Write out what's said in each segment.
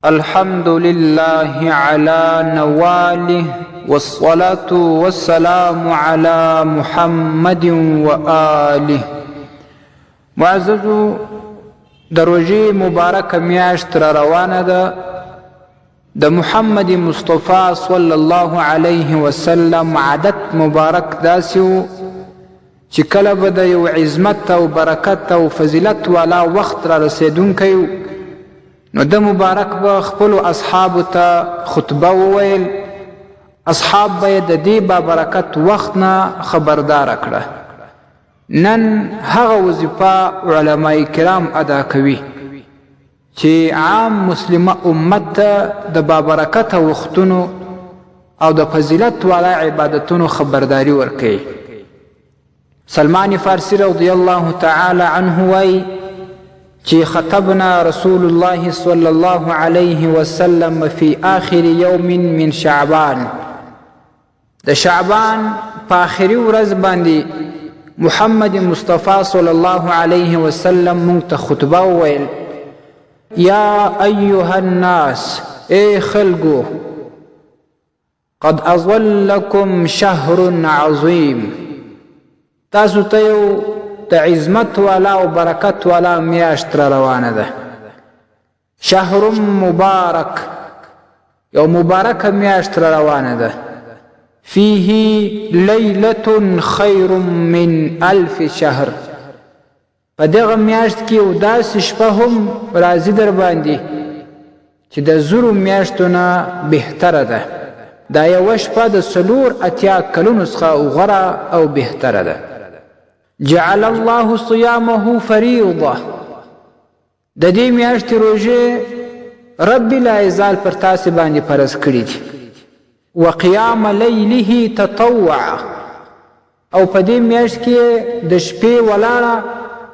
الحمد لله على نواله والصلاة والسلام على محمد وآله. معززو د روژې مبارکه میاشت را روانه ده. د محمد مصطفی صلی الله علیه وسلم عادت مبارک داسې و چې کله به د یو عظمت او برکت او فضیلت والا وخت را رسېدونکی و نو د مبارک به خپلو اصحابو ته خطبه وویل. اصحاب به د دې بابرکت وخت نه خبرداره کړه. نن هغه وظیفه علماء کرام ادا کوي چې عام مسلمه امت ته د بابرکت وختونو او د فضیلت والا عبادتونو خبرداری ورکوي. سلمان فارسی رضی الله تعالی عنه وایي چې خطبنا رسول الله صلی الله علیه وسلم فی آخر یوم من شعبان. د شعبان په آخري ورځ باندې محمد مصطفی صلی الله علیه وسلم مونږ ته خطبه وویل: یا ایها الناس، ای خلقو، قد اظلکم شهر عظیم، تاسو ته یو د عظمت والا او برکت والا میاشت را روانه ده. شهر مبارک، یو مبارکه میاشت را روانه ده. فیه لیلة خیر من الف شهر، په دغه میاشت کې یو داسې شپه هم راځي در باندې چې د زرو میاشتو نه بهتره ده. دا یوه شپه د 480 کلونو څخه غوره او بهتره ده. جعل الله صيامه فریضه، د دې میاشتې روژې رب العزال پر تاسې باندې فرض کړي دي. وقیام لیله تطوع، او په دې میاشت کې د شپې ولاړه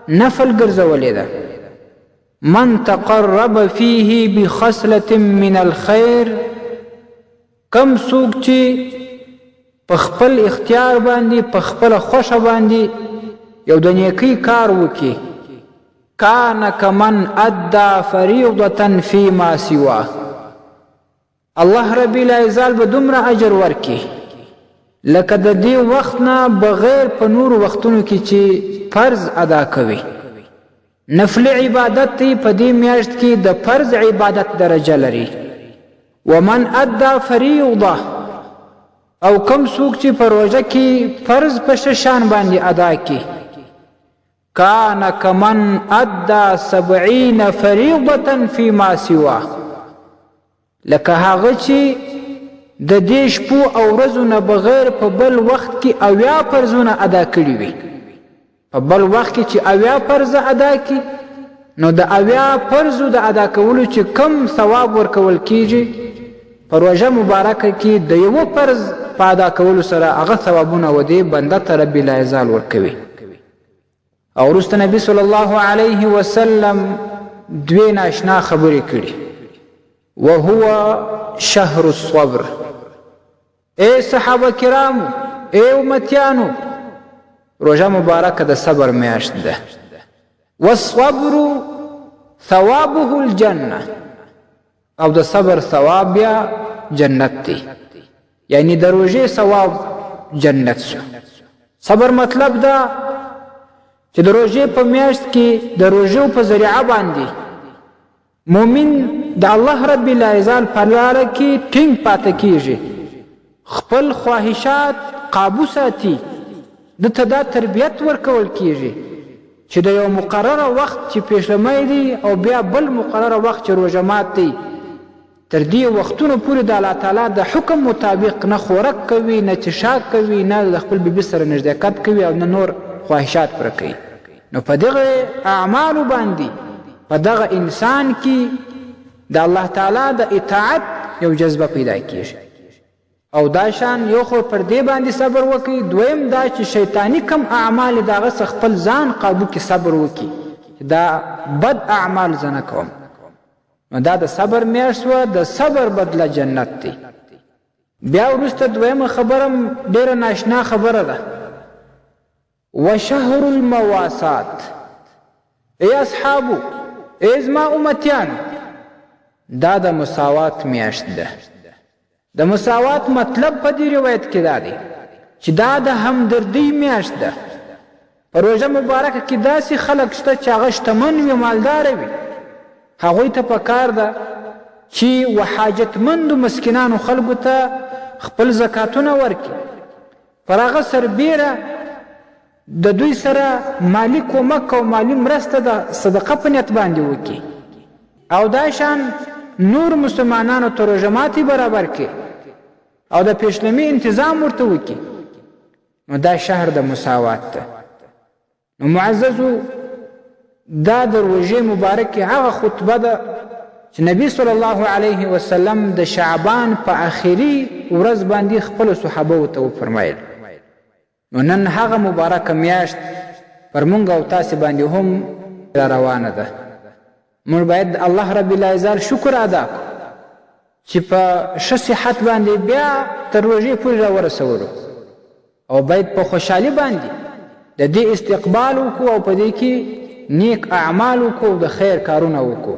نفل ګرځولې ده. من تقرب فيه بخصلة من الخير، کم څوک چې په خپل اختیار باندې په خپله خوښه باندې یو د نیکۍ کار وکړي، کان کمن ادى فریضة فيما سواه، الله رب العزال به دومره اجر ورکړي لکه د دې وخت نه بغیر په نورو وختونو کې چې فرض ادا کوي. نفل عبادت دی په دې میاشت کې د فرض عبادت درجه لري. ومن ادى فریضه، او کم څوک چې په روژه کې فرض په شان باندې ادا کړي، کان کمن ادى 70 فریضة فيما سواه، لکه هغه چې د دې شپو او ورځو نه بغیر په بل وخت کې 80 فرضونه ادا کړي وي. په بل وخت کې چې 80 فرض ادا کړي نو د 80 فرضو د ادا کولو چې کم ثواب ورکول کیږي، په روژه مبارکه کې د یو فرض په ادا کولو سره هغه ثوابونه و دې بنده ته رب العزال ورکوي. او وروسته نبی صلی الله علیه وسلم دوی ناشنا خبرې کړي: وهو شهر الصبر. ای صحابه کرامو، ای امتیانو، روژه مبارکه د صبر میاشت ده. والصبر ثوابه الجنه، او د صبر ثواب بیا جنت دی. یعنی د روژې ثواب جنت شو. صبر مطلب دا چې د روژې په میاشت کې د روژو په ذریعه باندې مومن د الله رب العزال په لاره کې ټینګ پاتې کیږي، خپل خواهشات قابو ساتي، دته دا تربیت ورکول کیږي چې د یو مقرره وخت چې پیشلمی دی او بیا بل مقرره وخت چې روژه مات دی، تر دې وختونو پورې د الله تعالی د حکم مطابق نه خورک کوي، نه چشاک کوي، نه د خپل بیبي سره نزدېکت کوي، او نه نور خواهشات پوره کوي. نو په دغه اعمالو باندې په دغه انسان کې د الله تعالی د اطاعت یو جذبه پیدا کیږي. او دا شان یو خو پر دې باندې صبر وکړي، دویم دا چې شیطانی کم اعمال دغه څخه خپل ځان قابو کې صبر وکړي، دا بد اعمال زه نه کوم. نو دا د صبر میاشت وه، د صبر بدله جنت دی. بیا وروسته دویمه خبرم ډېره ناشنا خبره ده: وشهر المواسات. ای اصحابو، ای زما امتیانو، دا د مساوات میاشت ده. د مساوات مطلب په دې روایت کې دا دی چې دا د همدردۍ میاشت ده. په روژه مبارکه کې داسې خلک شته چې هغه شتمن وي، مالداره وي، هغوی ته پکار ده چې وحاجتمندو مسکینانو خلکو ته خپل زکاتونه ورکړي، پر هغه سربیره د دوی سره مالی کومک او مالی مرسته د صدقه په نیت باندې وکړي، او دا شان نور مسلمانانو ته روژه ماتي برابر کړي او د پیشلمي انتظام ورته وکړي. نو دا شهر د مساوات ده. نو معززو، دا د روژې مبارکې هغه خطبه ده چې نبی صلی الله علیه وسلم د شعبان په آخري ورځ باندې خپلو صحابو ته وفرمایل. نو نن هغه مبارکه میاشت پر مونږ او تاسې باندې هم را روانه ده. موږ باید الله رب العزت شکر ادا کړو چې په ښه صحت باندې بیا تر روژې پورې راورسولو، او باید په خوشحالي باندې د دې استقبال وکړو او په دې کې نیک اعمال وکړو، د خیر کارونه وکړو.